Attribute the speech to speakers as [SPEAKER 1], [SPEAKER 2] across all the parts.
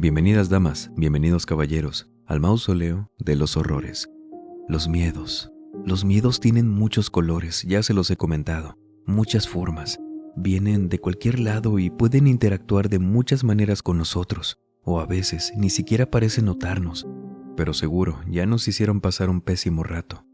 [SPEAKER 1] Bienvenidas damas, bienvenidos caballeros, al mausoleo de los horrores. Los miedos. Los miedos tienen muchos colores, ya se los he comentado, muchas formas. Vienen de cualquier lado y pueden interactuar de muchas maneras con nosotros, o a veces ni siquiera parecen notarnos, pero seguro ya nos hicieron pasar un pésimo rato.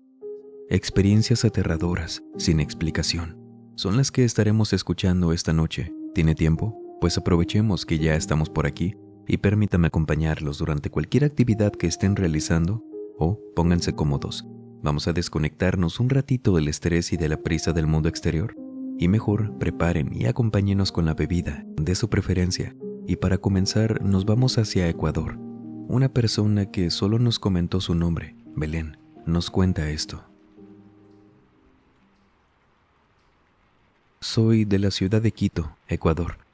[SPEAKER 1] Experiencias aterradoras, sin explicación, son las que estaremos escuchando esta noche. ¿Tiene tiempo? Pues aprovechemos que ya estamos por aquí y permítame acompañarlos durante cualquier actividad que estén realizando o pónganse cómodos. Vamos a desconectarnos un ratito del estrés y de la prisa del mundo exterior y mejor preparen y acompáñenos con la bebida de su preferencia. Y para comenzar nos vamos hacia Ecuador. Una persona que solo nos comentó su nombre, Belén, nos cuenta esto. Soy de la ciudad de Quito, Ecuador.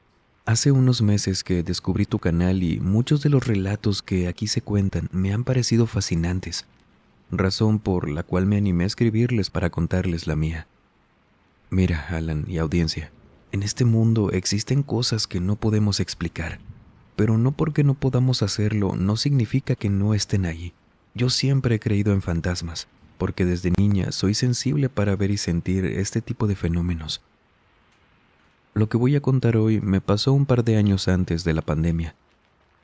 [SPEAKER 1] Hace unos meses que descubrí tu canal y muchos de los relatos que aquí se cuentan me han parecido fascinantes, razón por la cual me animé a escribirles para contarles la mía. Mira, Alan y audiencia, en este mundo existen cosas que no podemos explicar, pero no porque no podamos hacerlo no significa que no estén ahí. Yo siempre he creído en fantasmas, porque desde niña soy sensible para ver y sentir este tipo de fenómenos. Lo que voy a contar hoy me pasó un par de años antes de la pandemia.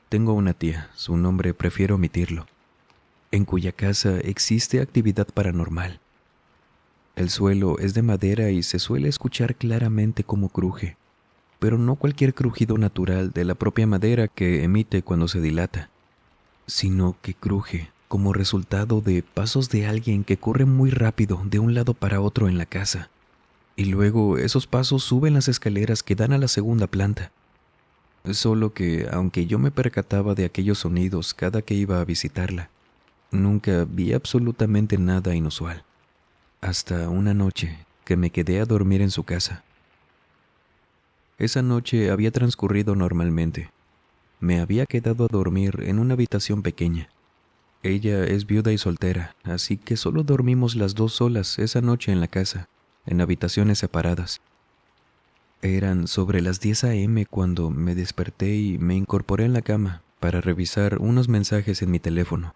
[SPEAKER 1] Tengo una tía, su nombre prefiero omitirlo, en cuya casa existe actividad paranormal. El suelo es de madera y se suele escuchar claramente cómo cruje, pero no cualquier crujido natural de la propia madera que emite cuando se dilata, sino que cruje como resultado de pasos de alguien que corre muy rápido de un lado para otro en la casa. Y luego esos pasos suben las escaleras que dan a la segunda planta. Solo que, aunque yo me percataba de aquellos sonidos cada que iba a visitarla, nunca vi absolutamente nada inusual. Hasta una noche que me quedé a dormir en su casa. Esa noche había transcurrido normalmente. Me había quedado a dormir en una habitación pequeña. Ella es viuda y soltera, así que solo dormimos las dos solas esa noche en la casa, en habitaciones separadas. Eran sobre las 10 a.m. cuando me desperté y me incorporé en la cama para revisar unos mensajes en mi teléfono,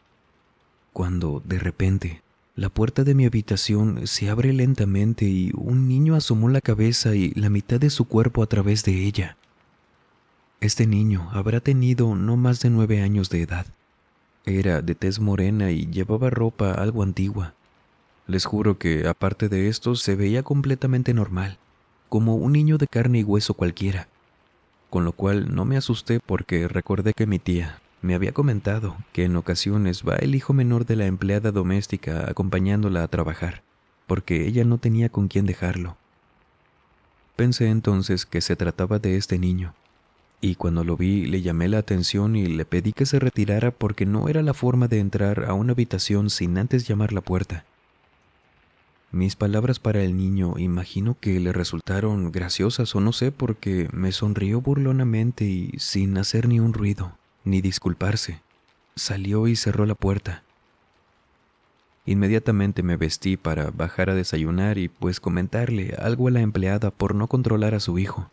[SPEAKER 1] cuando de repente la puerta de mi habitación se abre lentamente y un niño asomó la cabeza y la mitad de su cuerpo a través de ella. Este niño habrá tenido no más de 9 años de edad. Era de tez morena y llevaba ropa algo antigua. Les juro que, aparte de esto, se veía completamente normal, como un niño de carne y hueso cualquiera, con lo cual no me asusté porque recordé que mi tía me había comentado que en ocasiones va el hijo menor de la empleada doméstica acompañándola a trabajar, porque ella no tenía con quién dejarlo. Pensé entonces que se trataba de este niño, y cuando lo vi le llamé la atención y le pedí que se retirara porque no era la forma de entrar a una habitación sin antes llamar la puerta. Mis palabras para el niño imagino que le resultaron graciosas o no sé porque me sonrió burlonamente y sin hacer ni un ruido, ni disculparse, salió y cerró la puerta. Inmediatamente me vestí para bajar a desayunar y pues comentarle algo a la empleada por no controlar a su hijo.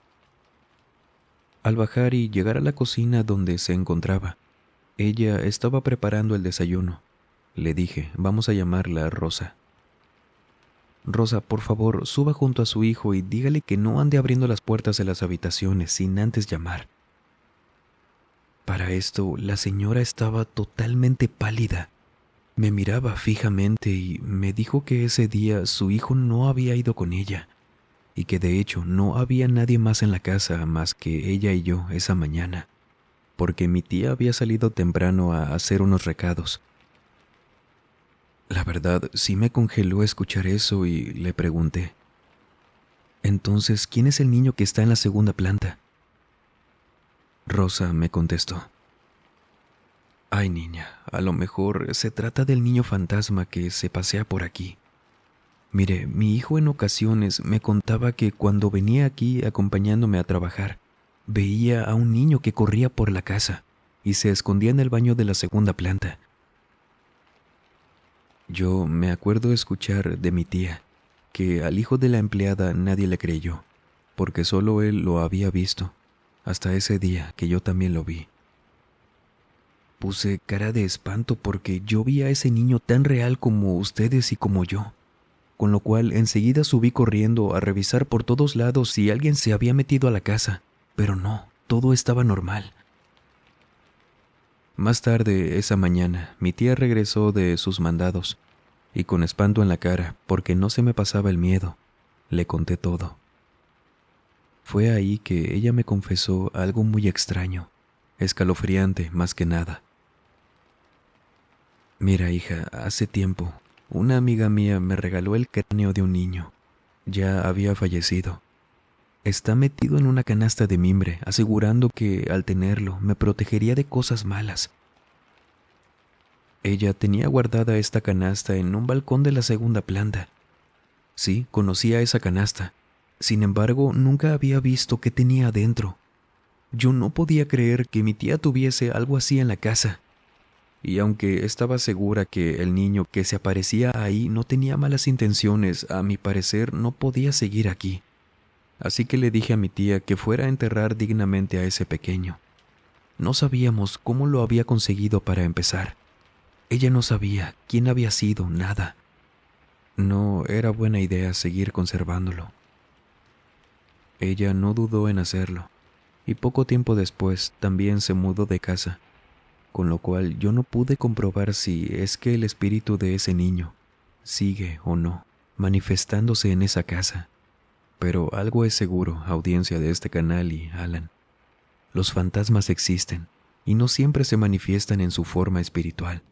[SPEAKER 1] Al bajar y llegar a la cocina donde se encontraba, ella estaba preparando el desayuno. Le dije, vamos a llamarla Rosa. Rosa, por favor, suba junto a su hijo y dígale que no ande abriendo las puertas de las habitaciones sin antes llamar. Para esto, la señora estaba totalmente pálida. Me miraba fijamente y me dijo que ese día su hijo no había ido con ella y que de hecho no había nadie más en la casa más que ella y yo esa mañana, porque mi tía había salido temprano a hacer unos recados. La verdad, sí me congeló escuchar eso y le pregunté, «Entonces, ¿quién es el niño que está en la segunda planta?» Rosa me contestó, «Ay, niña, a lo mejor se trata del niño fantasma que se pasea por aquí. Mire, mi hijo en ocasiones me contaba que cuando venía aquí acompañándome a trabajar, veía a un niño que corría por la casa y se escondía en el baño de la segunda planta». Yo me acuerdo escuchar de mi tía que al hijo de la empleada nadie le creyó, porque solo él lo había visto, hasta ese día que yo también lo vi. Puse cara de espanto porque yo vi a ese niño tan real como ustedes y como yo, con lo cual enseguida subí corriendo a revisar por todos lados si alguien se había metido a la casa, pero no, todo estaba normal. Más tarde, esa mañana, mi tía regresó de sus mandados y con espanto en la cara, porque no se me pasaba el miedo, le conté todo. Fue ahí que ella me confesó algo muy extraño, escalofriante más que nada. Mira, hija, hace tiempo, una amiga mía me regaló el cráneo de un niño. Ya había fallecido. Está metido en una canasta de mimbre, asegurando que, al tenerlo, me protegería de cosas malas. Ella tenía guardada esta canasta en un balcón de la segunda planta. Sí, conocía esa canasta. Sin embargo, nunca había visto qué tenía adentro. Yo no podía creer que mi tía tuviese algo así en la casa. Y aunque estaba segura que el niño que se aparecía ahí no tenía malas intenciones, a mi parecer no podía seguir aquí. Así que le dije a mi tía que fuera a enterrar dignamente a ese pequeño. No sabíamos cómo lo había conseguido para empezar. Ella no sabía quién había sido, nada. No era buena idea seguir conservándolo. Ella no dudó en hacerlo, y poco tiempo después también se mudó de casa, con lo cual yo no pude comprobar si es que el espíritu de ese niño sigue o no manifestándose en esa casa. Pero algo es seguro, audiencia de este canal y Alan. Los fantasmas existen y no siempre se manifiestan en su forma espiritual.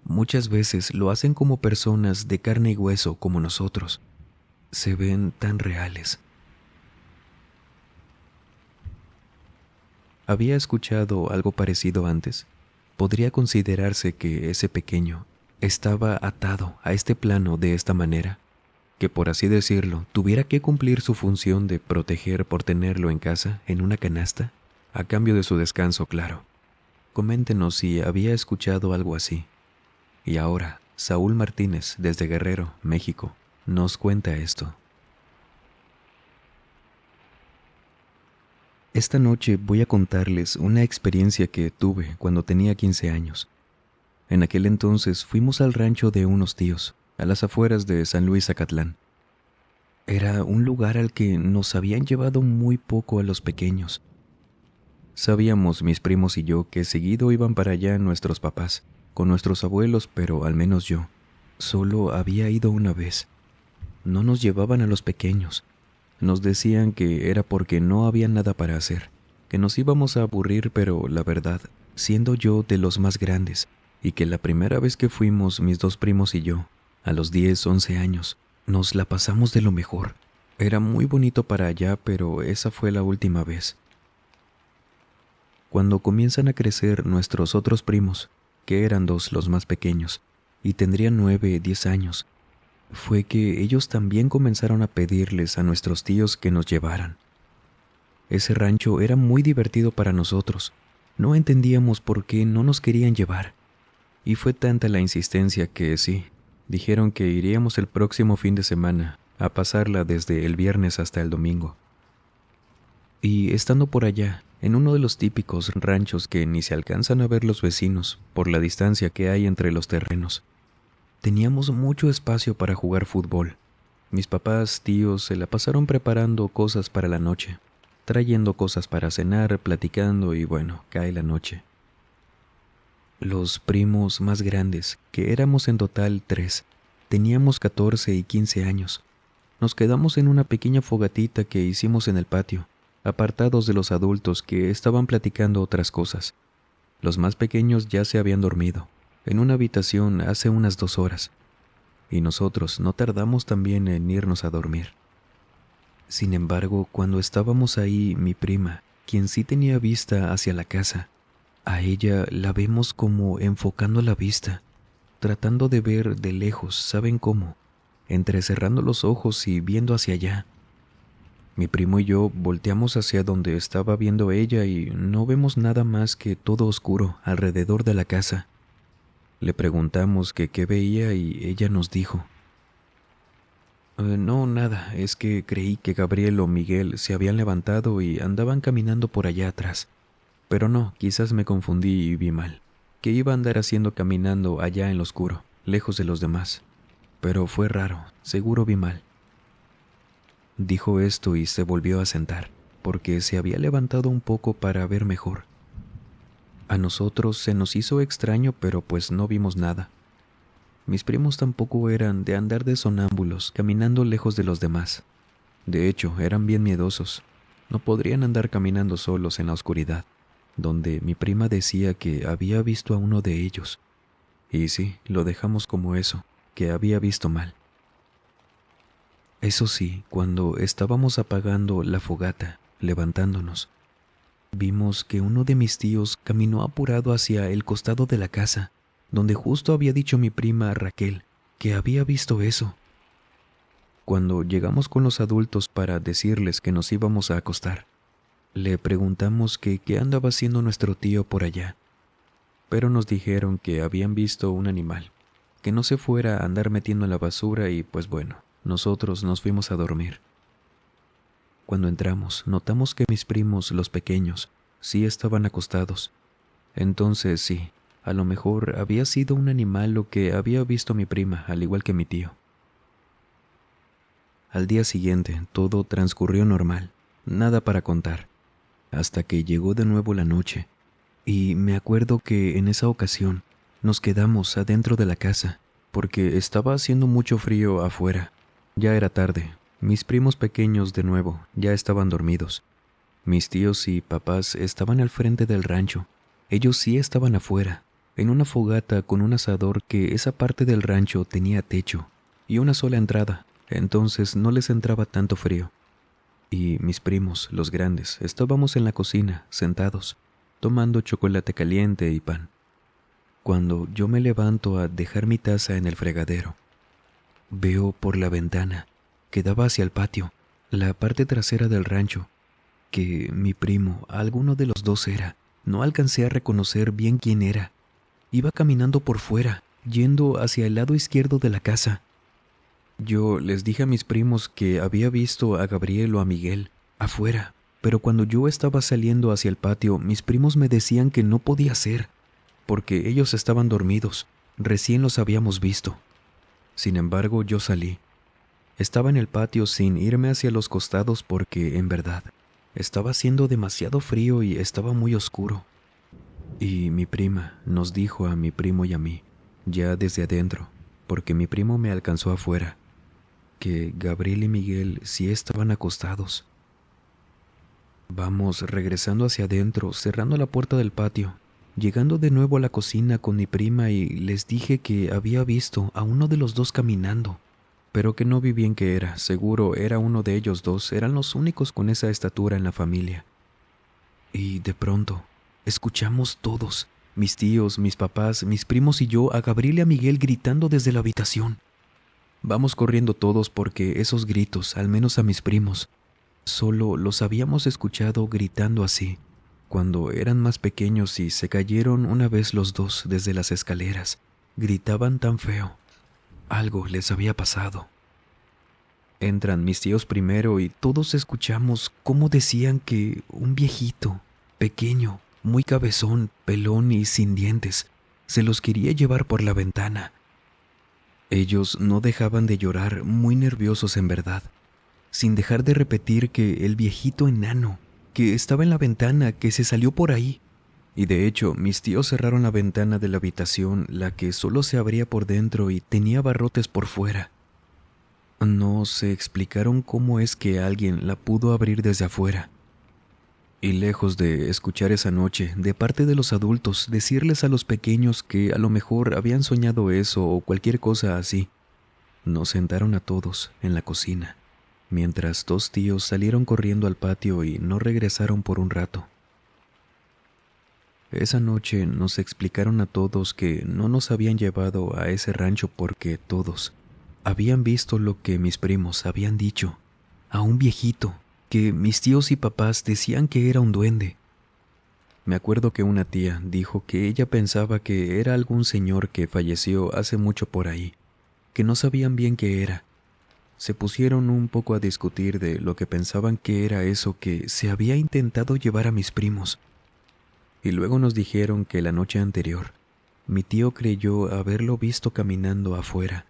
[SPEAKER 1] Muchas veces lo hacen como personas de carne y hueso como nosotros. Se ven tan reales. ¿Había escuchado algo parecido antes? ¿Podría considerarse que ese pequeño estaba atado a este plano de esta manera? Que, por así decirlo, tuviera que cumplir su función de proteger por tenerlo en casa, en una canasta, a cambio de su descanso, claro. Coméntenos si había escuchado algo así. Y ahora, Saúl Martínez, desde Guerrero, México, nos cuenta esto. Esta noche voy a contarles una experiencia que tuve cuando tenía 15 años. En aquel entonces fuimos al rancho de unos tíos, a las afueras de San Luis Acatlán. Era un lugar al que nos habían llevado muy poco a los pequeños. Sabíamos, mis primos y yo, que seguido iban para allá nuestros papás, con nuestros abuelos, pero al menos yo solo había ido una vez. No nos llevaban a los pequeños. Nos decían que era porque no había nada para hacer, que nos íbamos a aburrir, pero la verdad, siendo yo de los más grandes, y que la primera vez que fuimos mis dos primos y yo, a los 10, 11 años, nos la pasamos de lo mejor. Era muy bonito para allá, pero esa fue la última vez. Cuando comienzan a crecer nuestros otros primos, que eran dos los más pequeños, y tendrían 9, 10 años, fue que ellos también comenzaron a pedirles a nuestros tíos que nos llevaran. Ese rancho era muy divertido para nosotros. No entendíamos por qué no nos querían llevar. Y fue tanta la insistencia que sí, dijeron que iríamos el próximo fin de semana a pasarla desde el viernes hasta el domingo. Y estando por allá, en uno de los típicos ranchos que ni se alcanzan a ver los vecinos por la distancia que hay entre los terrenos, teníamos mucho espacio para jugar fútbol. Mis papás, tíos, se la pasaron preparando cosas para la noche, trayendo cosas para cenar, platicando y bueno, cae la noche. Los primos más grandes, que éramos en total 3, teníamos 14 y 15 años. Nos quedamos en una pequeña fogatita que hicimos en el patio, apartados de los adultos que estaban platicando otras cosas. Los más pequeños ya se habían dormido, en una habitación hace unas 2 horas, y nosotros no tardamos también en irnos a dormir. Sin embargo, cuando estábamos ahí, mi prima, quien sí tenía vista hacia la casa, a ella la vemos como enfocando la vista, tratando de ver de lejos, ¿saben cómo? Entrecerrando los ojos y viendo hacia allá. Mi primo y yo volteamos hacia donde estaba viendo ella y no vemos nada más que todo oscuro alrededor de la casa. Le preguntamos que qué veía y ella nos dijo: No, nada, es que creí que Gabriel o Miguel se habían levantado y andaban caminando por allá atrás. Pero no, quizás me confundí y vi mal. ¿Qué iba a andar haciendo caminando allá en lo oscuro, lejos de los demás? Pero fue raro, seguro vi mal. Dijo esto y se volvió a sentar, porque se había levantado un poco para ver mejor. A nosotros se nos hizo extraño, pero pues no vimos nada. Mis primos tampoco eran de andar de sonámbulos, caminando lejos de los demás. De hecho, eran bien miedosos. No podrían andar caminando solos en la oscuridad, donde mi prima decía que había visto a uno de ellos. Y sí, lo dejamos como eso, que había visto mal. Eso sí, cuando estábamos apagando la fogata, levantándonos, vimos que uno de mis tíos caminó apurado hacia el costado de la casa, donde justo había dicho mi prima Raquel que había visto eso. Cuando llegamos con los adultos para decirles que nos íbamos a acostar, le preguntamos que qué andaba haciendo nuestro tío por allá, pero nos dijeron que habían visto un animal, que no se fuera a andar metiendo en la basura y pues bueno, nosotros nos fuimos a dormir. Cuando entramos, notamos que mis primos, los pequeños, sí estaban acostados. Entonces sí, a lo mejor había sido un animal lo que había visto mi prima, al igual que mi tío. Al día siguiente, todo transcurrió normal, nada para contar, hasta que llegó de nuevo la noche, y me acuerdo que en esa ocasión nos quedamos adentro de la casa, porque estaba haciendo mucho frío afuera. Ya era tarde, mis primos pequeños de nuevo ya estaban dormidos. Mis tíos y papás estaban al frente del rancho, ellos sí estaban afuera, en una fogata con un asador que esa parte del rancho tenía techo y una sola entrada, entonces no les entraba tanto frío. Y mis primos, los grandes, estábamos en la cocina, sentados, tomando chocolate caliente y pan. Cuando yo me levanto a dejar mi taza en el fregadero, veo por la ventana, que daba hacia el patio, la parte trasera del rancho, que mi primo, alguno de los dos era, no alcancé a reconocer bien quién era. Iba caminando por fuera, yendo hacia el lado izquierdo de la casa. Yo les dije a mis primos que había visto a Gabriel o a Miguel afuera, pero cuando yo estaba saliendo hacia el patio, mis primos me decían que no podía ser, porque ellos estaban dormidos, recién los habíamos visto. Sin embargo, yo salí. Estaba en el patio sin irme hacia los costados porque, en verdad, estaba haciendo demasiado frío y estaba muy oscuro. Y mi prima nos dijo a mi primo y a mí, ya desde adentro, porque mi primo me alcanzó afuera, que Gabriel y Miguel sí estaban acostados. Vamos regresando hacia adentro, cerrando la puerta del patio, llegando de nuevo a la cocina con mi prima y les dije que había visto a uno de los dos caminando, pero que no vi bien qué era, seguro era uno de ellos dos, eran los únicos con esa estatura en la familia. Y de pronto, escuchamos todos, mis tíos, mis papás, mis primos y yo, a Gabriel y a Miguel gritando desde la habitación. Vamos corriendo todos porque esos gritos, al menos a mis primos, solo los habíamos escuchado gritando así, cuando eran más pequeños y se cayeron una vez los dos desde las escaleras. Gritaban tan feo. Algo les había pasado. Entran mis tíos primero y todos escuchamos cómo decían que un viejito, pequeño, muy cabezón, pelón y sin dientes, se los quería llevar por la ventana. Ellos no dejaban de llorar, muy nerviosos en verdad, sin dejar de repetir que el viejito enano, que estaba en la ventana, que se salió por ahí. Y de hecho, mis tíos cerraron la ventana de la habitación, la que solo se abría por dentro y tenía barrotes por fuera. No se explicaron cómo es que alguien la pudo abrir desde afuera. Y lejos de escuchar esa noche, de parte de los adultos, decirles a los pequeños que a lo mejor habían soñado eso o cualquier cosa así, nos sentaron a todos en la cocina, mientras dos tíos salieron corriendo al patio y no regresaron por un rato. Esa noche nos explicaron a todos que no nos habían llevado a ese rancho porque todos habían visto lo que mis primos habían dicho, a un viejito que mis tíos y papás decían que era un duende. Me acuerdo que una tía dijo que ella pensaba que era algún señor que falleció hace mucho por ahí, que no sabían bien qué era. Se pusieron un poco a discutir de lo que pensaban que era eso que se había intentado llevar a mis primos. Y luego nos dijeron que la noche anterior Mi tío creyó haberlo visto caminando afuera.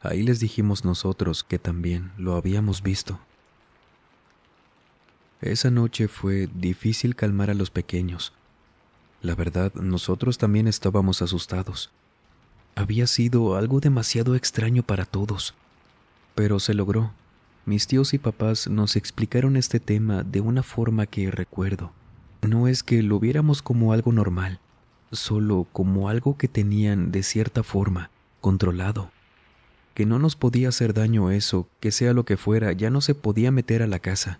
[SPEAKER 1] Ahí les dijimos nosotros que también lo habíamos visto. Esa noche fue difícil calmar a los pequeños. La verdad, nosotros también estábamos asustados. Había sido algo demasiado extraño para todos, pero se logró. Mis tíos y papás nos explicaron este tema de una forma que recuerdo. No es que lo viéramos como algo normal, solo como algo que tenían de cierta forma, controlado. Que no nos podía hacer daño eso, que sea lo que fuera, ya no se podía meter a la casa.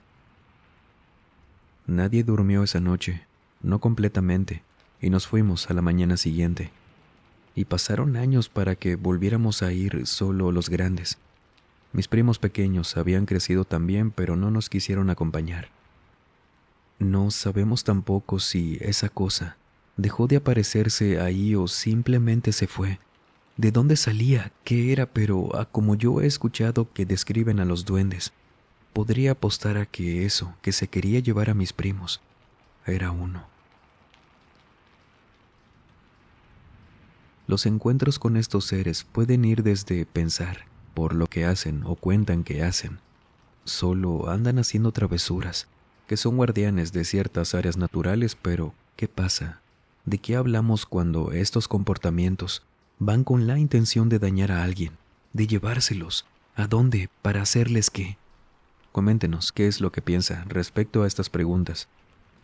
[SPEAKER 1] Nadie durmió esa noche, no completamente, y nos fuimos a la mañana siguiente. Y pasaron años para que volviéramos a ir solo los grandes. Mis primos pequeños habían crecido también, pero no nos quisieron acompañar. No sabemos tampoco si esa cosa dejó de aparecerse ahí o simplemente se fue. ¿De dónde salía? ¿Qué era? Pero como yo he escuchado que describen a los duendes, podría apostar a que eso que se quería llevar a mis primos era uno. Los encuentros con estos seres pueden ir desde pensar por lo que hacen o cuentan que hacen. Solo andan haciendo travesuras, que son guardianes de ciertas áreas naturales, pero ¿qué pasa? ¿De qué hablamos cuando estos comportamientos van con la intención de dañar a alguien, de llevárselos? ¿A dónde? ¿Para hacerles qué? Coméntenos qué es lo que piensa respecto a estas preguntas.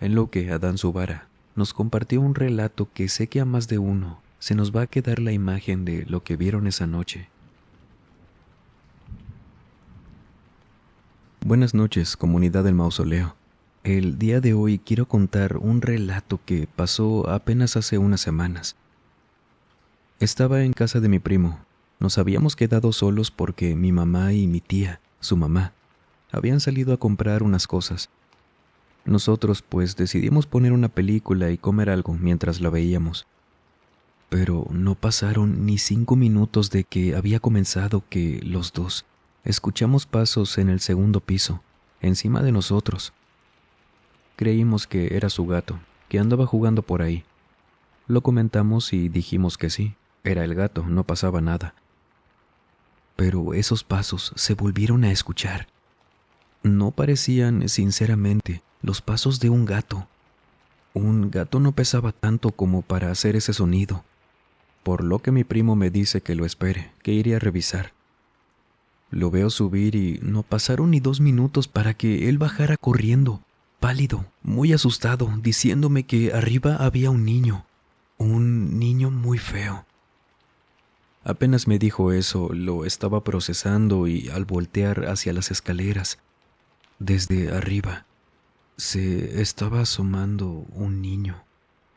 [SPEAKER 1] En lo que Adán Subara nos compartió un relato que sé que a más de uno se nos va a quedar la imagen de lo que vieron esa noche. Buenas noches, comunidad del Mausoleo. El día de hoy quiero contar un relato que pasó apenas hace unas semanas. Estaba en casa de mi primo. Nos habíamos quedado solos porque mi mamá y mi tía, su mamá, habían salido a comprar unas cosas. Nosotros pues decidimos poner una película y comer algo mientras la veíamos. Pero no pasaron ni 5 minutos de que había comenzado que los dos escuchamos pasos en el segundo piso, encima de nosotros. Creímos que era su gato, que andaba jugando por ahí. Lo comentamos y dijimos que sí, era el gato, no pasaba nada. Pero esos pasos se volvieron a escuchar. No parecían, sinceramente, los pasos de un gato. Un gato no pesaba tanto como para hacer ese sonido, por lo que mi primo me dice que lo espere, que iré a revisar. Lo veo subir y no pasaron ni 2 minutos para que él bajara corriendo, pálido, muy asustado, diciéndome que arriba había un niño muy feo. Apenas me dijo eso, lo estaba procesando y al voltear hacia las escaleras, desde arriba, se estaba asomando un niño,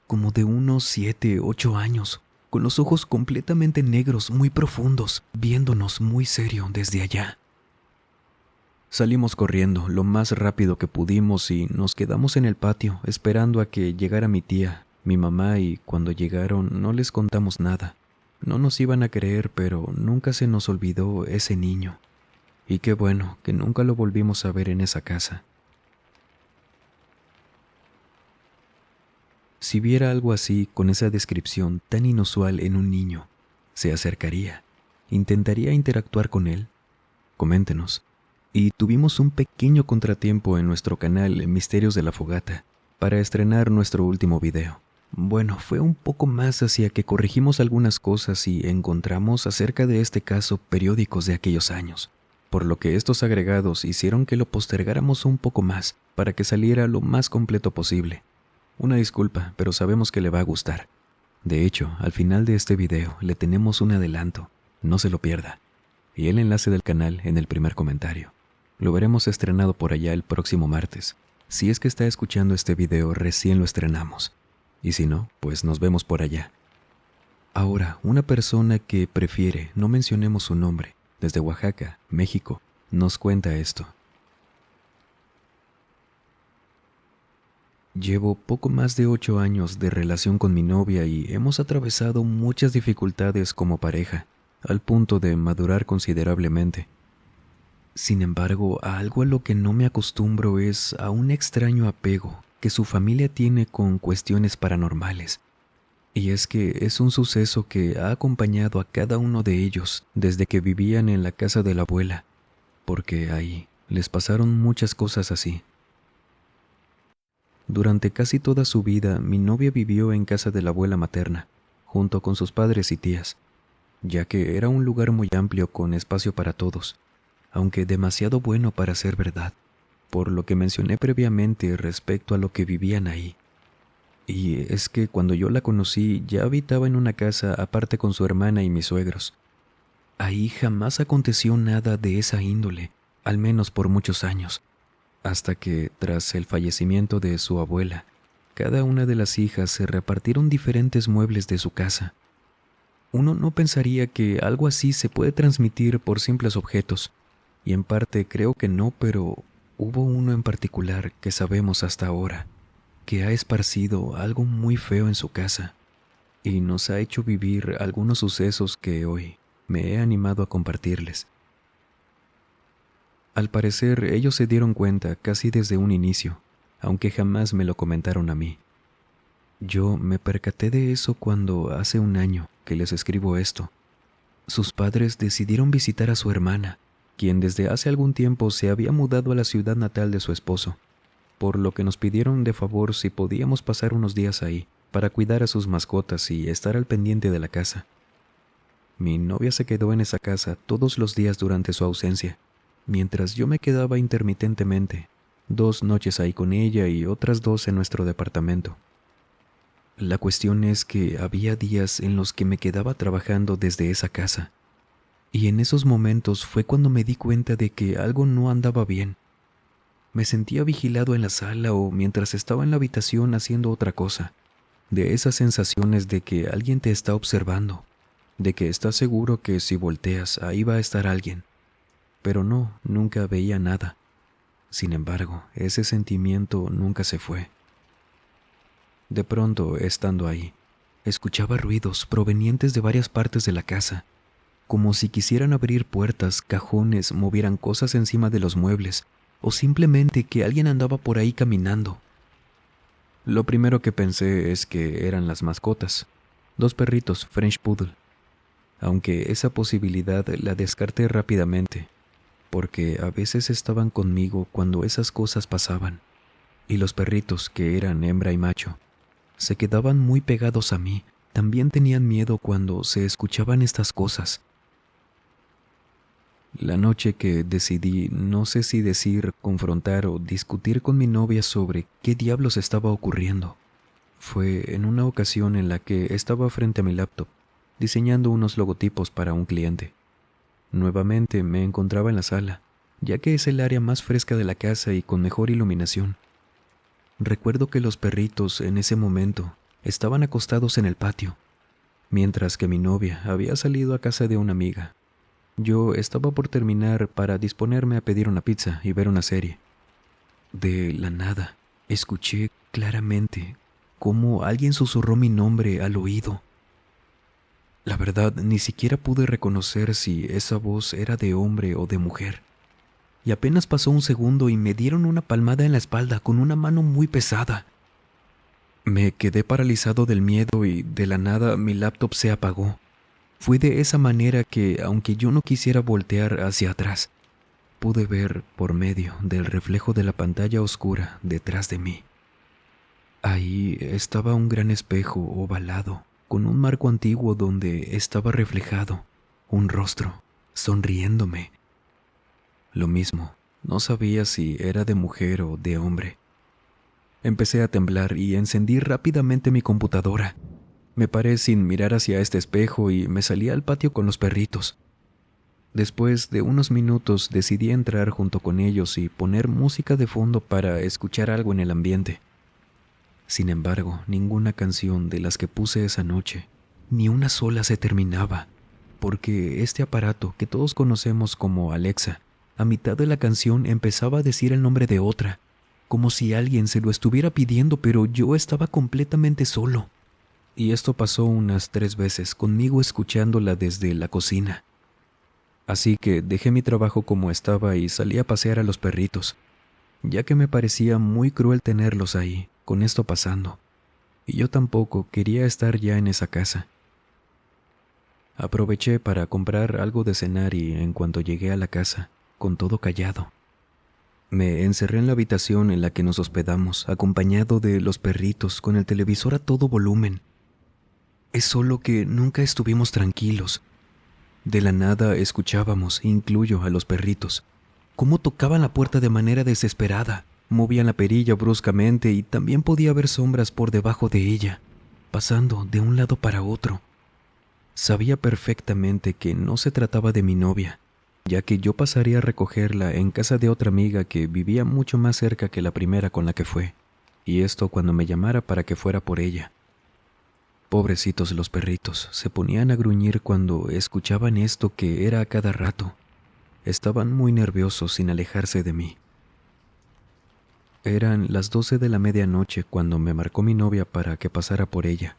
[SPEAKER 1] como de unos 7, 8 años, con los ojos completamente negros, muy profundos, viéndonos muy serio desde allá. Salimos corriendo lo más rápido que pudimos y nos quedamos en el patio esperando a que llegara mi tía, mi mamá, y cuando llegaron no les contamos nada. No nos iban a creer, pero nunca se nos olvidó ese niño. Y qué bueno que nunca lo volvimos a ver en esa casa. Si viera algo así, con esa descripción tan inusual en un niño, ¿se acercaría? ¿Intentaría interactuar con él? Coméntenos. Y tuvimos un pequeño contratiempo en nuestro canal Misterios de la Fogata para estrenar nuestro último video. Bueno, fue un poco más hacia que corregimos algunas cosas y encontramos acerca de este caso periódicos de aquellos años, por lo que estos agregados hicieron que lo postergáramos un poco más para que saliera lo más completo posible. Una disculpa, pero sabemos que le va a gustar. De hecho, al final de este video le tenemos un adelanto, no se lo pierda, y el enlace del canal en el primer comentario. Lo veremos estrenado por allá el próximo martes. Si es que está escuchando este video, recién lo estrenamos. Y si no, pues nos vemos por allá. Ahora, una persona que prefiere no mencionemos su nombre, desde Oaxaca, México, nos cuenta esto. Llevo poco más de 8 años de relación con mi novia y hemos atravesado muchas dificultades como pareja, al punto de madurar considerablemente. Sin embargo, a algo a lo que no me acostumbro es a un extraño apego que su familia tiene con cuestiones paranormales. Y es que es un suceso que ha acompañado a cada uno de ellos desde que vivían en la casa de la abuela, porque ahí les pasaron muchas cosas así. Durante casi toda su vida, mi novia vivió en casa de la abuela materna, junto con sus padres y tías, ya que era un lugar muy amplio con espacio para todos, aunque demasiado bueno para ser verdad, por lo que mencioné previamente respecto a lo que vivían ahí. Y es que cuando yo la conocí ya habitaba en una casa aparte con su hermana y mis suegros. Ahí jamás aconteció nada de esa índole, al menos por muchos años, hasta que, tras el fallecimiento de su abuela, cada una de las hijas se repartieron diferentes muebles de su casa. Uno no pensaría que algo así se puede transmitir por simples objetos, y en parte creo que no, pero hubo uno en particular que sabemos hasta ahora, que ha esparcido algo muy feo en su casa, y nos ha hecho vivir algunos sucesos que hoy me he animado a compartirles. Al parecer, ellos se dieron cuenta casi desde un inicio, aunque jamás me lo comentaron a mí. Yo me percaté de eso cuando hace un año que les escribo esto. Sus padres decidieron visitar a su hermana, quien desde hace algún tiempo se había mudado a la ciudad natal de su esposo, por lo que nos pidieron de favor si podíamos pasar unos días ahí para cuidar a sus mascotas y estar al pendiente de la casa. Mi novia se quedó en esa casa todos los días durante su ausencia, mientras yo me quedaba intermitentemente, 2 noches ahí con ella y otras 2 en nuestro departamento. La cuestión es que había días en los que me quedaba trabajando desde esa casa, y en esos momentos fue cuando me di cuenta de que algo no andaba bien. Me sentía vigilado en la sala o mientras estaba en la habitación haciendo otra cosa, de esas sensaciones de que alguien te está observando, de que estás seguro que si volteas ahí va a estar alguien. Pero no, nunca veía nada. Sin embargo, ese sentimiento nunca se fue. De pronto, estando ahí, escuchaba ruidos provenientes de varias partes de la casa, como si quisieran abrir puertas, cajones, movieran cosas encima de los muebles, o simplemente que alguien andaba por ahí caminando. Lo primero que pensé es que eran las mascotas, 2 perritos French Poodle, aunque esa posibilidad la descarté rápidamente, porque a veces estaban conmigo cuando esas cosas pasaban, y los perritos, que eran hembra y macho, se quedaban muy pegados a mí, también tenían miedo cuando se escuchaban estas cosas. La noche que decidí, no sé si decir, confrontar o discutir con mi novia sobre qué diablos estaba ocurriendo, fue en una ocasión en la que estaba frente a mi laptop, diseñando unos logotipos para un cliente. Nuevamente me encontraba en la sala, ya que es el área más fresca de la casa y con mejor iluminación. Recuerdo que los perritos en ese momento estaban acostados en el patio, mientras que mi novia había salido a casa de una amiga. Yo estaba por terminar para disponerme a pedir una pizza y ver una serie. De la nada, escuché claramente cómo alguien susurró mi nombre al oído. La verdad, ni siquiera pude reconocer si esa voz era de hombre o de mujer. Y apenas pasó un segundo y me dieron una palmada en la espalda con una mano muy pesada. Me quedé paralizado del miedo y de la nada mi laptop se apagó. Fue de esa manera que, aunque yo no quisiera voltear hacia atrás, pude ver por medio del reflejo de la pantalla oscura detrás de mí. Ahí estaba un gran espejo ovalado, con un marco antiguo donde estaba reflejado un rostro, sonriéndome. Lo mismo, no sabía si era de mujer o de hombre. Empecé a temblar y encendí rápidamente mi computadora. Me paré sin mirar hacia este espejo y me salí al patio con los perritos. Después de unos minutos decidí entrar junto con ellos y poner música de fondo para escuchar algo en el ambiente. Sin embargo, ninguna canción de las que puse esa noche, ni una sola se terminaba, porque este aparato que todos conocemos como Alexa, a mitad de la canción empezaba a decir el nombre de otra, como si alguien se lo estuviera pidiendo, pero yo estaba completamente solo. Y esto pasó unas 3 veces, conmigo escuchándola desde la cocina. Así que dejé mi trabajo como estaba y salí a pasear a los perritos, ya que me parecía muy cruel tenerlos ahí, con esto pasando. y yo tampoco quería estar ya en esa casa. Aproveché para comprar algo de cenar y en cuanto llegué a la casa, con todo callado, me encerré en la habitación en la que nos hospedamos, acompañado de los perritos, con el televisor a todo volumen. Es solo que nunca estuvimos tranquilos. De la nada escuchábamos, incluyo a los perritos, cómo tocaban la puerta de manera desesperada, movían la perilla bruscamente y también podía ver sombras por debajo de ella, pasando de un lado para otro. Sabía perfectamente que no se trataba de mi novia, ya que yo pasaría a recogerla en casa de otra amiga que vivía mucho más cerca que la primera con la que fue, y esto cuando me llamara para que fuera por ella. Pobrecitos los perritos, se ponían a gruñir cuando escuchaban esto que era a cada rato. Estaban muy nerviosos sin alejarse de mí. Eran las 12 de la medianoche cuando me marcó mi novia para que pasara por ella.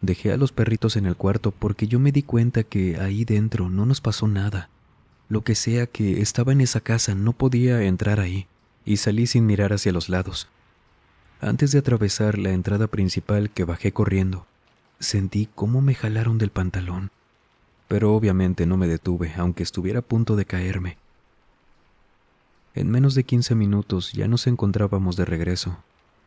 [SPEAKER 1] Dejé a los perritos en el cuarto porque yo me di cuenta que ahí dentro no nos pasó nada. Lo que sea que estaba en esa casa no podía entrar ahí, y salí sin mirar hacia los lados. Antes de atravesar la entrada principal que bajé corriendo, sentí cómo me jalaron del pantalón, pero obviamente no me detuve, aunque estuviera a punto de caerme. En menos de 15 minutos ya nos encontrábamos de regreso,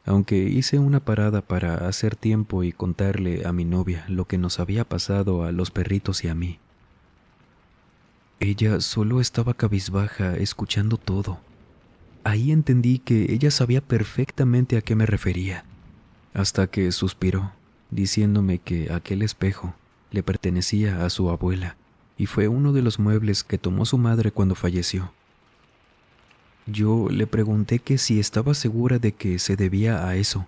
[SPEAKER 1] aunque hice una parada para hacer tiempo y contarle a mi novia lo que nos había pasado a los perritos y a mí. Ella solo estaba cabizbaja escuchando todo. Ahí entendí que ella sabía perfectamente a qué me refería, hasta que suspiró, diciéndome que aquel espejo le pertenecía a su abuela y fue uno de los muebles que tomó su madre cuando falleció. Yo le pregunté que si estaba segura de que se debía a eso,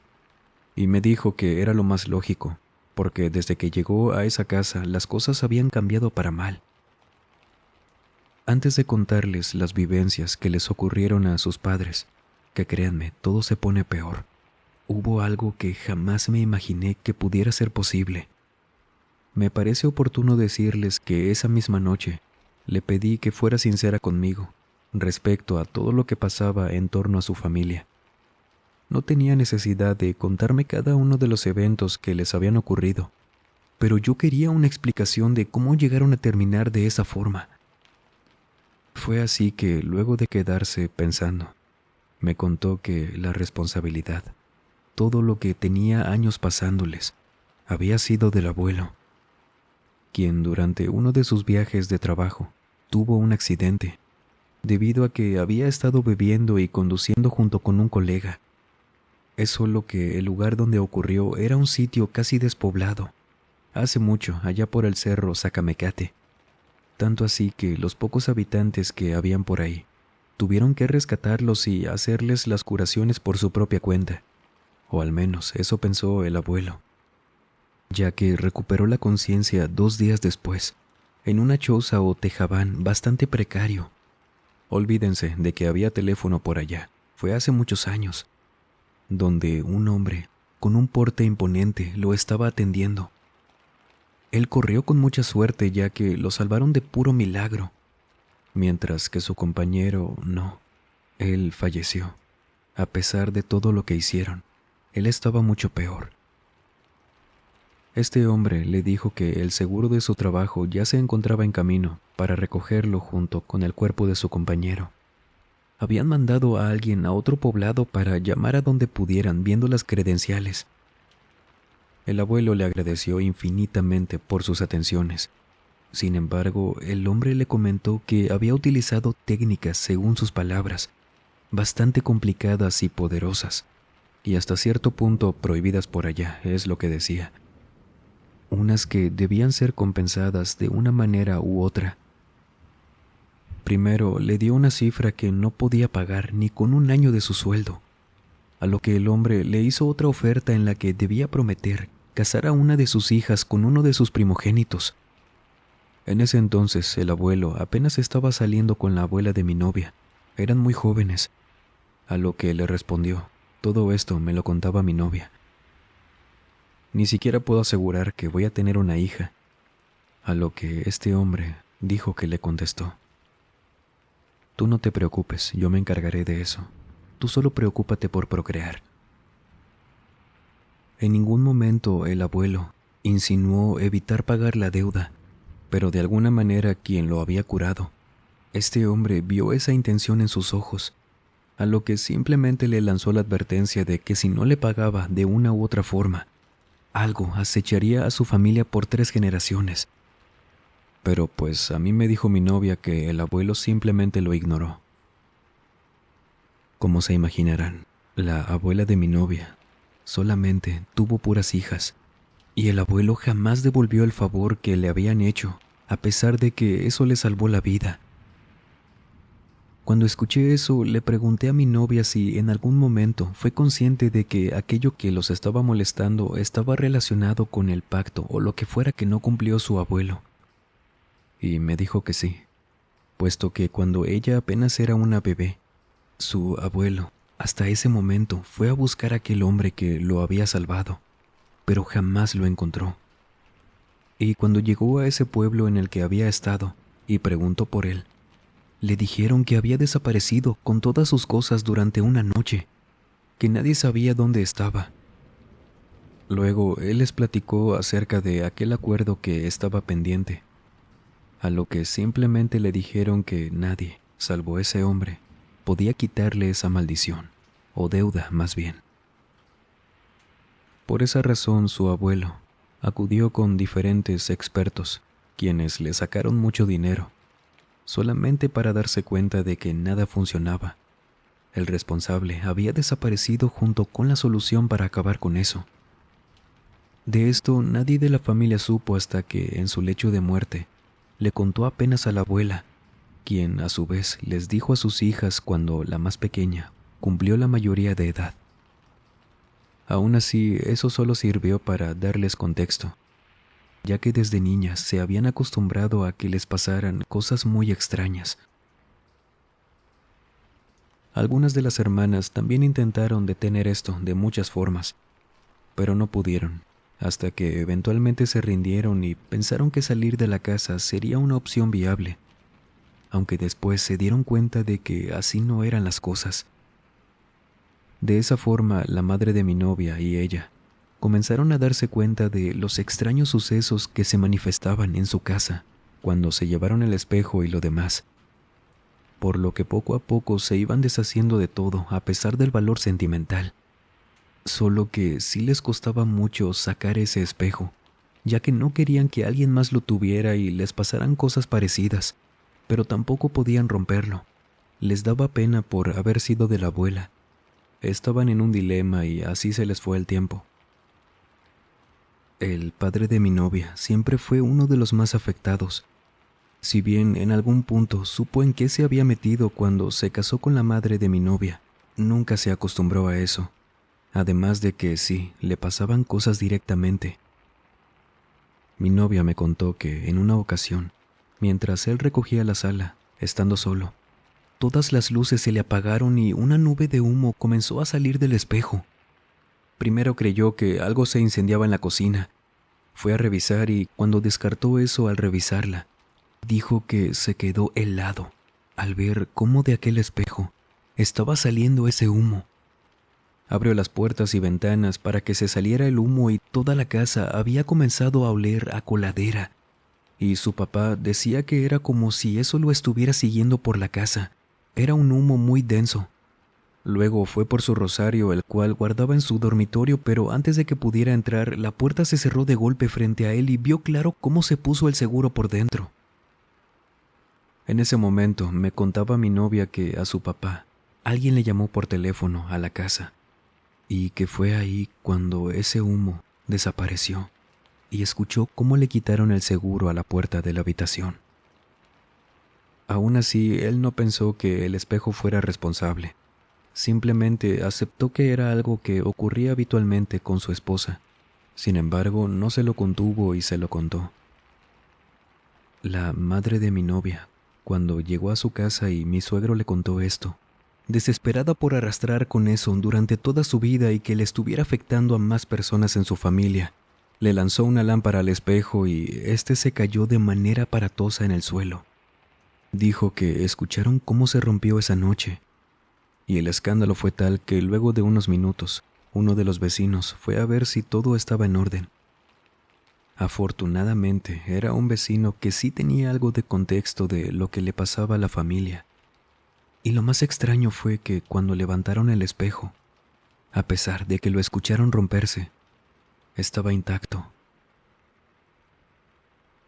[SPEAKER 1] y me dijo que era lo más lógico, porque desde que llegó a esa casa las cosas habían cambiado para mal. Antes de contarles las vivencias que les ocurrieron a sus padres, que créanme, todo se pone peor, hubo algo que jamás me imaginé que pudiera ser posible. Me parece oportuno decirles que esa misma noche le pedí que fuera sincera conmigo respecto a todo lo que pasaba en torno a su familia. No tenía necesidad de contarme cada uno de los eventos que les habían ocurrido, pero yo quería una explicación de cómo llegaron a terminar de esa forma. Fue así que, luego de quedarse pensando, me contó que la responsabilidad, todo lo que tenía años pasándoles, había sido del abuelo, quien durante uno de sus viajes de trabajo tuvo un accidente, debido a que había estado bebiendo y conduciendo junto con un colega. Es solo que el lugar donde ocurrió era un sitio casi despoblado, hace mucho, allá por el cerro Sacamecate. Tanto así que los pocos habitantes que habían por ahí tuvieron que rescatarlos y hacerles las curaciones por su propia cuenta, o al menos eso pensó el abuelo, ya que recuperó la conciencia 2 días después, en una choza o tejabán bastante precario. Olvídense de que había teléfono por allá, fue hace muchos años, donde un hombre con un porte imponente lo estaba atendiendo. Él corrió con mucha suerte ya que lo salvaron de puro milagro, mientras que su compañero no. Él falleció. A pesar de todo lo que hicieron, él estaba mucho peor. Este hombre le dijo que el seguro de su trabajo ya se encontraba en camino para recogerlo junto con el cuerpo de su compañero. Habían mandado a alguien a otro poblado para llamar a donde pudieran viendo las credenciales. El abuelo le agradeció infinitamente por sus atenciones. Sin embargo, el hombre le comentó que había utilizado técnicas, según sus palabras, bastante complicadas y poderosas, y hasta cierto punto prohibidas por allá, es lo que decía. Unas que debían ser compensadas de una manera u otra. Primero le dio una cifra que no podía pagar ni con un año de su sueldo, a lo que el hombre le hizo otra oferta en la que debía prometer casar a una de sus hijas con uno de sus primogénitos. En ese entonces el abuelo apenas estaba saliendo con la abuela de mi novia, eran muy jóvenes, a lo que le respondió, todo esto me lo contaba mi novia. Ni siquiera puedo asegurar que voy a tener una hija, a lo que este hombre dijo que le contestó. Tú no te preocupes, yo me encargaré de eso. Tú solo preocúpate por procrear. En ningún momento el abuelo insinuó evitar pagar la deuda, pero de alguna manera quien lo había curado, este hombre vio esa intención en sus ojos, a lo que simplemente le lanzó la advertencia de que si no le pagaba de una u otra forma, algo acecharía a su familia por 3 generaciones. Pero pues a mí me dijo mi novia que el abuelo simplemente lo ignoró. Como se imaginarán, la abuela de mi novia solamente tuvo puras hijas, y el abuelo jamás devolvió el favor que le habían hecho, a pesar de que eso le salvó la vida. Cuando escuché eso, le pregunté a mi novia si en algún momento fue consciente de que aquello que los estaba molestando estaba relacionado con el pacto o lo que fuera que no cumplió su abuelo. Y me dijo que sí, puesto que cuando ella apenas era una bebé, su abuelo, hasta ese momento, fue a buscar a aquel hombre que lo había salvado, pero jamás lo encontró. Y cuando llegó a ese pueblo en el que había estado y preguntó por él, le dijeron que había desaparecido con todas sus cosas durante una noche, que nadie sabía dónde estaba. Luego él les platicó acerca de aquel acuerdo que estaba pendiente, a lo que simplemente le dijeron que nadie, salvo ese hombre, podía quitarle esa maldición, o deuda más bien. Por esa razón su abuelo acudió con diferentes expertos, quienes le sacaron mucho dinero, solamente para darse cuenta de que nada funcionaba. El responsable había desaparecido junto con la solución para acabar con eso. De esto nadie de la familia supo hasta que, en su lecho de muerte, le contó apenas a la abuela, quien a su vez les dijo a sus hijas cuando la más pequeña cumplió la mayoría de edad. Aún así, eso solo sirvió para darles contexto, ya que desde niñas se habían acostumbrado a que les pasaran cosas muy extrañas. Algunas de las hermanas también intentaron detener esto de muchas formas, pero no pudieron, hasta que eventualmente se rindieron y pensaron que salir de la casa sería una opción viable, aunque después se dieron cuenta de que así no eran las cosas. De esa forma, la madre de mi novia y ella comenzaron a darse cuenta de los extraños sucesos que se manifestaban en su casa cuando se llevaron el espejo y lo demás, por lo que poco a poco se iban deshaciendo de todo a pesar del valor sentimental. Solo que sí les costaba mucho sacar ese espejo, ya que no querían que alguien más lo tuviera y les pasaran cosas parecidas, pero tampoco podían romperlo. Les daba pena por haber sido de la abuela. Estaban en un dilema y así se les fue el tiempo. El padre de mi novia siempre fue uno de los más afectados. Si bien en algún punto supo en qué se había metido cuando se casó con la madre de mi novia, nunca se acostumbró a eso. Además de que sí, le pasaban cosas directamente. Mi novia me contó que en una ocasión, mientras él recogía la sala, estando solo, todas las luces se le apagaron y una nube de humo comenzó a salir del espejo. Primero creyó que algo se incendiaba en la cocina. Fue a revisar y cuando descartó eso al revisarla, dijo que se quedó helado al ver cómo de aquel espejo estaba saliendo ese humo. Abrió las puertas y ventanas para que se saliera el humo y toda la casa había comenzado a oler a coladera, y su papá decía que era como si eso lo estuviera siguiendo por la casa. Era un humo muy denso. Luego fue por su rosario, el cual guardaba en su dormitorio, pero antes de que pudiera entrar, la puerta se cerró de golpe frente a él y vio claro cómo se puso el seguro por dentro. En ese momento me contaba mi novia que a su papá alguien le llamó por teléfono a la casa y que fue ahí cuando ese humo desapareció y escuchó cómo le quitaron el seguro a la puerta de la habitación. Aún así, él no pensó que el espejo fuera responsable. Simplemente aceptó que era algo que ocurría habitualmente con su esposa. Sin embargo, no se lo contuvo y se lo contó. La madre de mi novia, cuando llegó a su casa y mi suegro le contó esto, desesperada por arrastrar con eso durante toda su vida y que le estuviera afectando a más personas en su familia, le lanzó una lámpara al espejo y éste se cayó de manera aparatosa en el suelo. Dijo que escucharon cómo se rompió esa noche, y el escándalo fue tal que luego de unos minutos, uno de los vecinos fue a ver si todo estaba en orden. Afortunadamente, era un vecino que sí tenía algo de contexto de lo que le pasaba a la familia. Y lo más extraño fue que cuando levantaron el espejo, a pesar de que lo escucharon romperse, estaba intacto.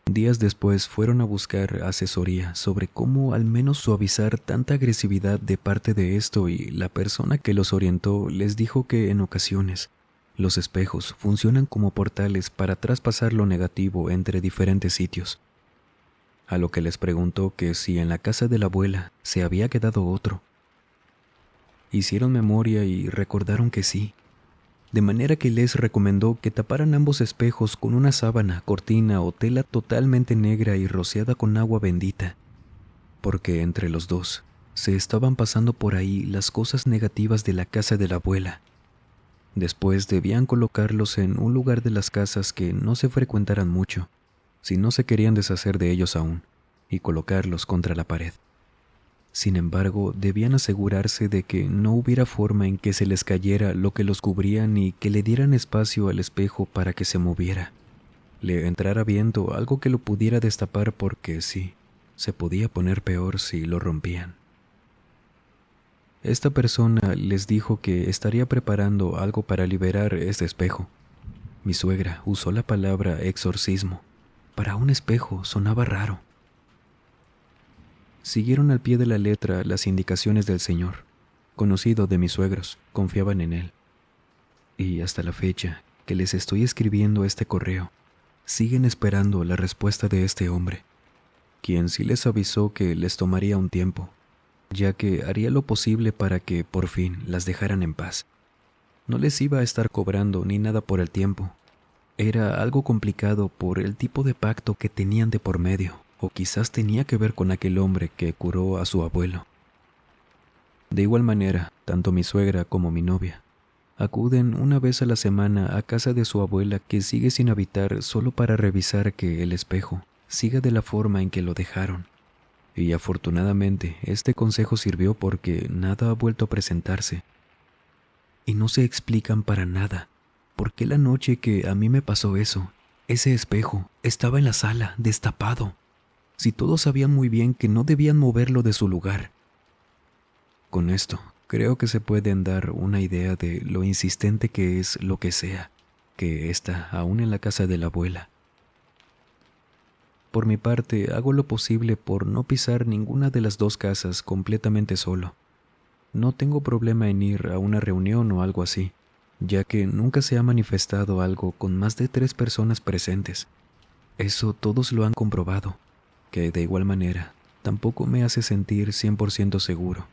[SPEAKER 1] Días después fueron a buscar asesoría sobre cómo al menos suavizar tanta agresividad de parte de esto, y la persona que los orientó les dijo que en ocasiones los espejos funcionan como portales para traspasar lo negativo entre diferentes sitios. A lo que les preguntó que si en la casa de la abuela se había quedado otro. Hicieron memoria y recordaron que sí, de manera que les recomendó que taparan ambos espejos con una sábana, cortina o tela totalmente negra y rociada con agua bendita, porque entre los dos se estaban pasando por ahí las cosas negativas de la casa de la abuela. Después debían colocarlos en un lugar de las casas que no se frecuentaran mucho, si no se querían deshacer de ellos aún, y colocarlos contra la pared. Sin embargo, debían asegurarse de que no hubiera forma en que se les cayera lo que los cubría ni que le dieran espacio al espejo para que se moviera, le entrara viento, algo que lo pudiera destapar, porque sí, se podía poner peor si lo rompían. Esta persona les dijo que estaría preparando algo para liberar este espejo. Mi suegra usó la palabra exorcismo. Para un espejo sonaba raro. Siguieron al pie de la letra las indicaciones del señor, conocido de mis suegros, confiaban en él. Y hasta la fecha que les estoy escribiendo este correo, siguen esperando la respuesta de este hombre, quien sí les avisó que les tomaría un tiempo, ya que haría lo posible para que por fin las dejaran en paz. No les iba a estar cobrando ni nada por el tiempo. Era algo complicado por el tipo de pacto que tenían de por medio, o quizás tenía que ver con aquel hombre que curó a su abuelo. De igual manera, tanto mi suegra como mi novia acuden una vez a la semana a casa de su abuela, que sigue sin habitar, solo para revisar que el espejo siga de la forma en que lo dejaron. Y afortunadamente este consejo sirvió, porque nada ha vuelto a presentarse. Y no se explican para nada por qué la noche que a mí me pasó eso, ese espejo estaba en la sala, destapado, si todos sabían muy bien que no debían moverlo de su lugar. Con esto, creo que se pueden dar una idea de lo insistente que es lo que sea, que está aún en la casa de la abuela. Por mi parte, hago lo posible por no pisar ninguna de las dos casas completamente solo. No tengo problema en ir a una reunión o algo así, ya que nunca se ha manifestado algo con más de 3 personas presentes. Eso todos lo han comprobado, que de igual manera tampoco me hace sentir 100% seguro.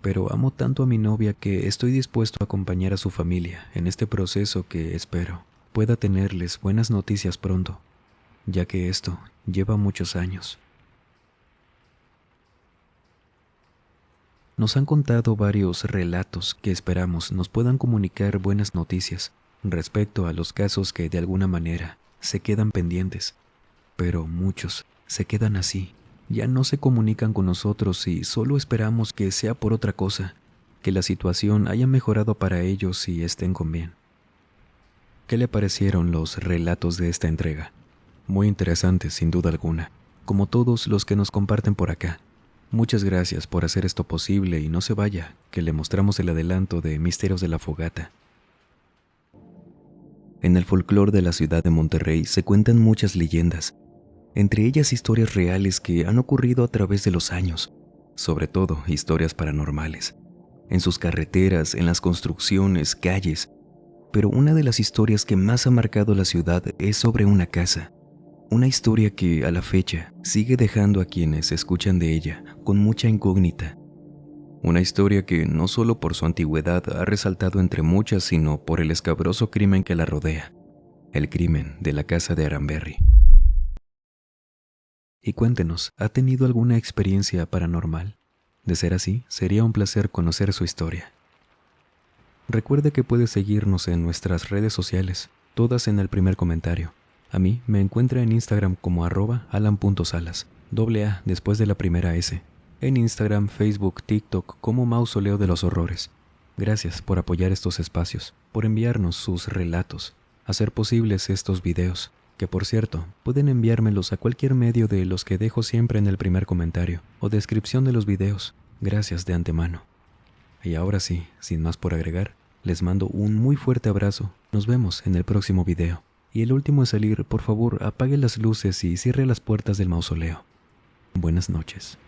[SPEAKER 1] Pero amo tanto a mi novia que estoy dispuesto a acompañar a su familia en este proceso, que espero pueda tenerles buenas noticias pronto, ya que esto lleva muchos años. Nos han contado varios relatos que esperamos nos puedan comunicar buenas noticias respecto a los casos que de alguna manera se quedan pendientes, pero muchos se quedan así. Ya no se comunican con nosotros y solo esperamos que sea por otra cosa, que la situación haya mejorado para ellos y estén con bien. ¿Qué le parecieron los relatos de esta entrega? Muy interesantes, sin duda alguna, como todos los que nos comparten por acá. Muchas gracias por hacer esto posible, y no se vaya, que le mostramos el adelanto de Misterios de la Fogata. En el folclore de la ciudad de Monterrey se cuentan muchas leyendas, entre ellas historias reales que han ocurrido a través de los años, sobre todo historias paranormales, en sus carreteras, en las construcciones, calles. Pero una de las historias que más ha marcado la ciudad es sobre una casa, una historia que a la fecha sigue dejando a quienes escuchan de ella con mucha incógnita. Una historia que no solo por su antigüedad ha resaltado entre muchas, sino por el escabroso crimen que la rodea, el crimen de la casa de Aranberry. Y cuéntenos, ¿ha tenido alguna experiencia paranormal? De ser así, sería un placer conocer su historia. Recuerde que puede seguirnos en nuestras redes sociales, todas en el primer comentario. A mí me encuentra en Instagram como @alan.salas, A después de la primera S. En Instagram, Facebook, TikTok como Mausoleo de los Horrores. Gracias por apoyar estos espacios, por enviarnos sus relatos, hacer posibles estos videos, que por cierto, pueden enviármelos a cualquier medio de los que dejo siempre en el primer comentario o descripción de los videos. Gracias de antemano. Y ahora sí, sin más por agregar, les mando un muy fuerte abrazo. Nos vemos en el próximo video. Y el último es salir, por favor, apague las luces y cierre las puertas del mausoleo. Buenas noches.